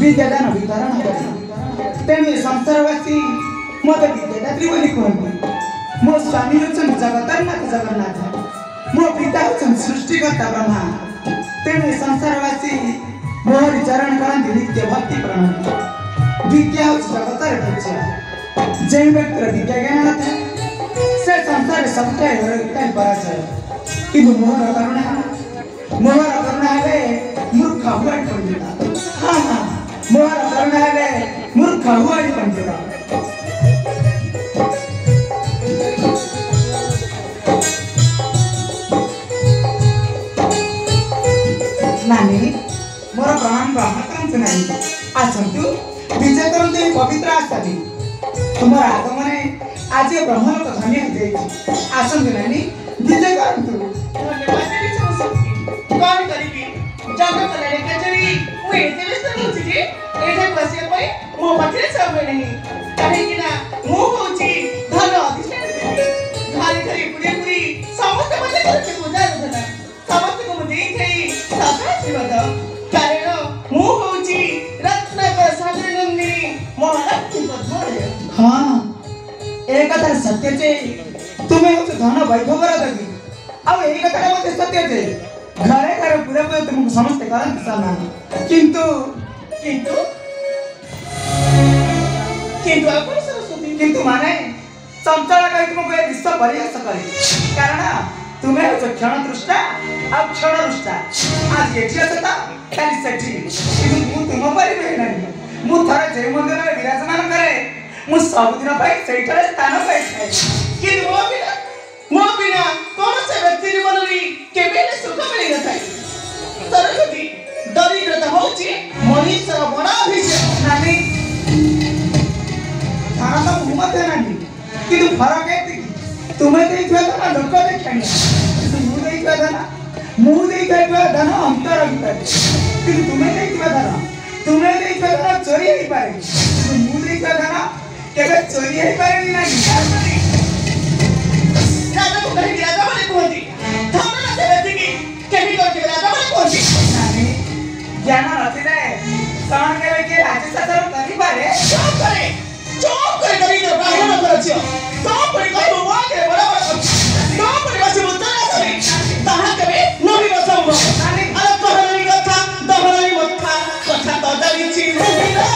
विद्यादान वितरण करे तेणु संसारवासी मत विद्यादात्री बोली कहते मो स्वामी होचन जगतनाथ जगन्नाथ मो पिता होचन सृष्टिकर्ता ब्रह्मा तेणु संसारवासी मोहरी चरण करती नित्य भक्ति प्रणति विद्या जगतर पूज्य जे व्यक्ति विद्या ज्ञान नथा से संसार सबका पराजय कि मोहर करुणा है मूर्ख हुआ पंडित हाँ हाँ मोहर करुणा है मूर्ख हुआ पंडित नानी मोर प्रणाम ग्रहण करते नहीं आसतु विजय करते पवित्र आस्थानी तुम आगमने आज ब्रह्मलोक धन्य हो आसतु नानी विजय करतु कौन करिबी जगत लड़े कचरी मु एते व्यस्त होछि जे एठे बसिया पई मो पाखरे समय नहीं काहे कि ना मु होछि धन अधिष्ठान देवी घरे घरे पुरे पुरी समस्त मते करके पूजा रखना समस्त को मुझे थई सदा आशीर्वाद कारण मु होछि रत्नाकर सागर नंदिनी महालक्ष्मी पद्मरे हाँ एक कथा सत्य जे तुम्हें हो धन वैभव रखी अब एक कथा मते सत्य जे घरे घरे पूरे पूरे तुमको समस्त करन सम्मान किंतु किंतु किंतु आपण सरस्वती किंतु माने चंचल कहि तुमको ए विश्व परिहास करे कारण तुम्हें हो क्षण दृष्टा अब क्षण रुष्टा आज एठी असता खाली सेठी किंतु मु तुम परिबे नहीं मु थरे जे मंदिर में विराजमान करे मु सब दिन पाई सेठरे स्थान पाई कि मो बिना कौन से व्यक्ति जीवन री केबे ने सुख मिली न थाई सरस्वती दरिद्रता होची मनुष्य बड़ा अभिषेक नानी थाना तो घुमते नानी किंतु फरक है तुम्हें देखिबा ना लोक देखनी किंतु मु देखिबा धन अंतर भीतर किंतु तुम्हें देखिबा धन चोरी ही पारे किंतु मु देखिबा धन केबे चोरी ही पारे नहीं राजा को कहीं राजा बने कहती धन न से व्यक्ति की केही करके राजा बने कहती नानी ज्ञान नथिले कौन केबे के राज्य शासन करि पारे चुप करे दरिद्र ब्राह्मण करछियो चुप करे कहबो मो के बराबर चुप करे बस मुद्दा करे ताहा केबे नबी बसंभ नानी अरे कहलनी कथा दहलनी मथा कथा तो दरिछि मुगिला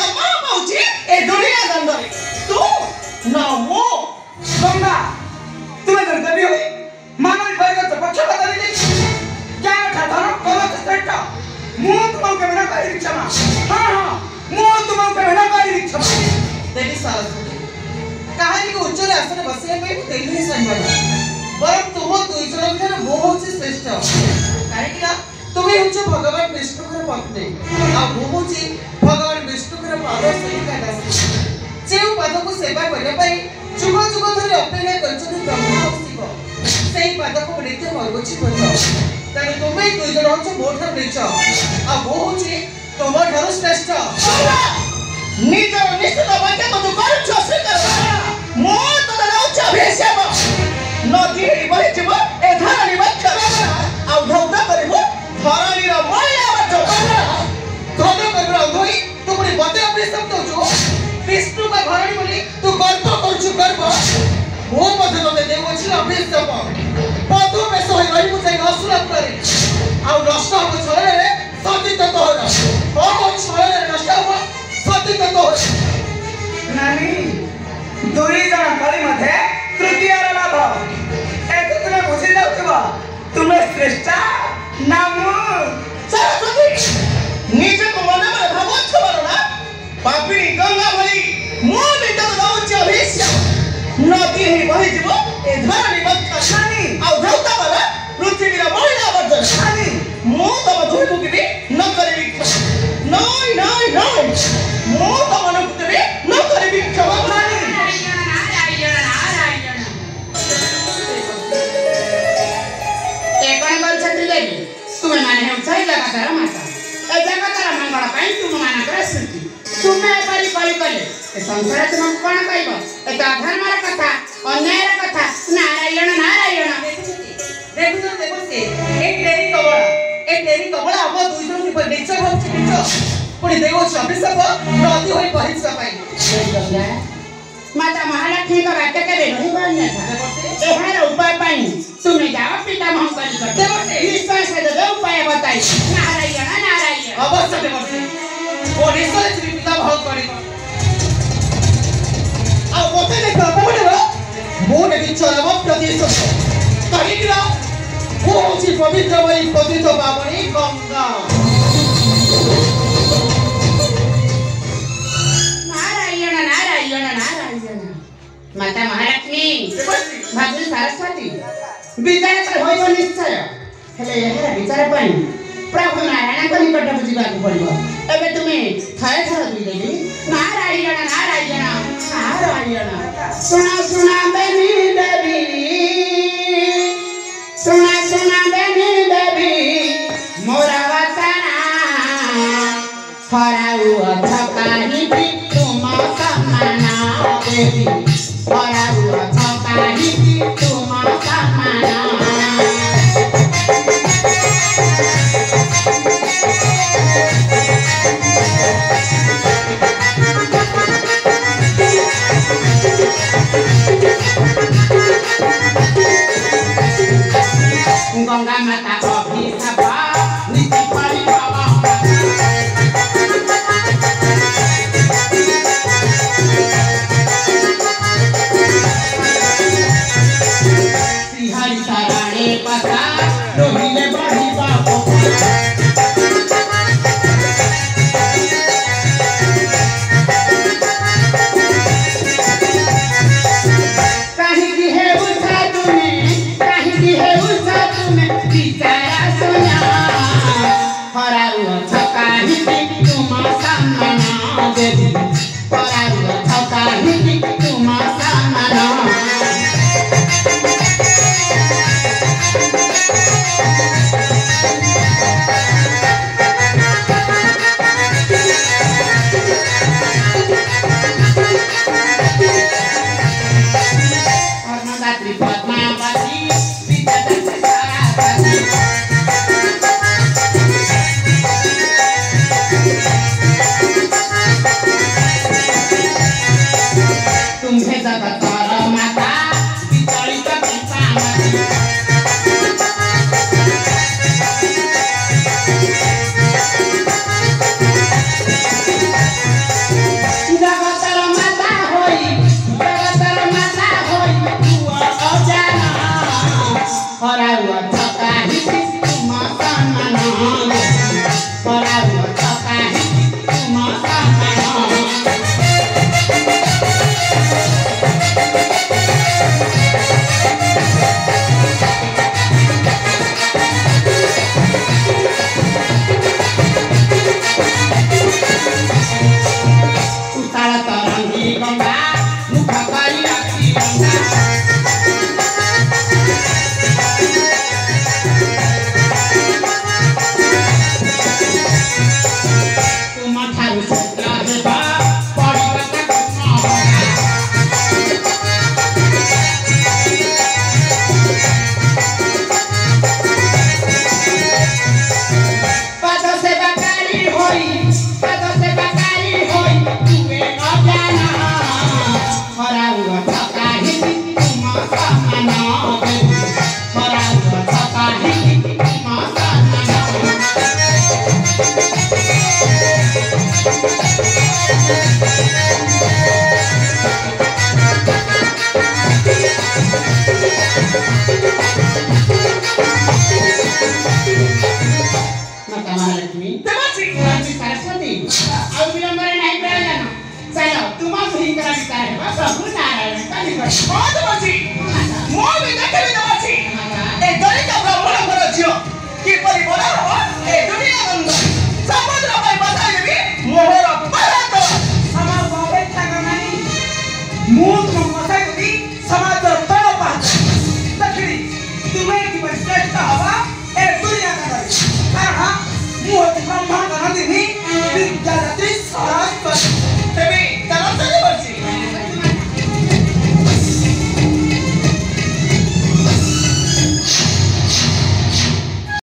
जमा पाउची ए दुनिया गंधरे तू ना वो गंगा तुम्हें दुर्दैवी हुई मानव वर्ग का पक्ष बता दीजिए क्या ठाठाना कौन सा श्रेष्ठ मुंह तुम के बिना कोई क्षमा हाँ मुंह तुम के बिना कोई क्षमा देवी सारस्वती कहानी को उच्च आसन बसिया पे तेल नहीं संभव बरं तुम दुई जन कर वो होची श्रेष्ठ काहे कि ना तुम्हें होचो भगवान विष्णु कर पत्नी आ वो होची भगवान विष्णु कर पाद सेविका दासी जेउ पाद को सेवा करने पाई जुग जुग धरि अपेक्षा करछथि ब्रह्मा और शिव सेई पाद को नित्य मरगछि करछ तारे तुम्हें दुई जन होचो मोठर निच आ वो होची तुम ठारो श्रेष्ठ निज निश्चित वाक्य को करछ स्वीकार मो तो दलाउछ अभिषेक नदी बहि जीव ए धरणी बच्चा आ धौदा करिवो धरणी रो मइला बच्चा धौदा करिवो धोई तू पुनी बते अभिषेक दउछु विष्णु का घरणी बोली तू गर्व करछु गर्व वो मधे मते देव अछि अभिषेक पदु में सोई रही मुझे असुर करे आ नष्ट हो छळे रे सतित तोहर ओ छळे रे नष्ट हो सतित तोहर नानी दुई जन कली मध्ये तृतीय लाभ एक तुम बुझी जाउथबा तुम श्रेष्ठ नाम सरस्वती निजे को मन में भावो छबर ना पापिनी गंगा भली मो भीतर जाउछ अभिषेक नदी ही बहि जीव ए धरणी बच्चा नानी आ धौता वाला पृथ्वी रा महिला वर्जन नानी मो तब धुई मुकिबी न करिबी नय नय नय मो तब न कुतबी न करिबी क्षमा नानी तुम्हें माने हम सही जगह माता ए जगह मंगल पाई तुम माना कर सुती तुम्हें परी परी कले ए संसार तुम कोन कहबो ए अधर्मर कथा अन्यायर कथा नारायण नारायण देखो से एक तेरी कबड़ा हम दुई जन के नेचर होछि निच पुनी देव छ अभिषेक नदी होई पहिच पाई माता महालक्ष्मी का वाक्य के रही बन्या था एहार उपाय पाई तुम्हें जाओ पिता महंकरी करते निश्चय से दे उपाय बताई नारायण नारायण अवश्य देवते ओ निश्चय से पिता महंकरी आ मोते देखो पड़े वो नहीं चलम प्रदेश कहीं कि वो होची पवित्र वही पतित पावनी गंगा नारायण नारायण नारायण माता महालक्ष्मी भाभी सरस्वती विचार तो होइबो निश्चय हेले एहरा विचार पई प्रभु नारायण को निकट बुझिबा को पड़िबो एबे तुमे थय थर दुई देबी नारायण नारायण नारायण सुना सुना बेनी देवी सुना सुना बेनी देवी मोरा वचना फराउ अथकाही भी तुम समाना देवी फराउ अथकाही भी तुम समाना गंगा माता अभिशाप नीति परिभव ଦୁହିଁଙ୍କର ବିଚାର ହେବ ପ୍ରଭୁ ନାରାୟଣଙ୍କ ନିକଟରେ। ହଁ ଦେବର୍ଷି ମୁଁ ବି ଦେଖିବି ଦେବର୍ଷି ଏ ଦଳିତ ବ୍ରାହ୍ମଣଙ୍କର ଝିଅ କିପରି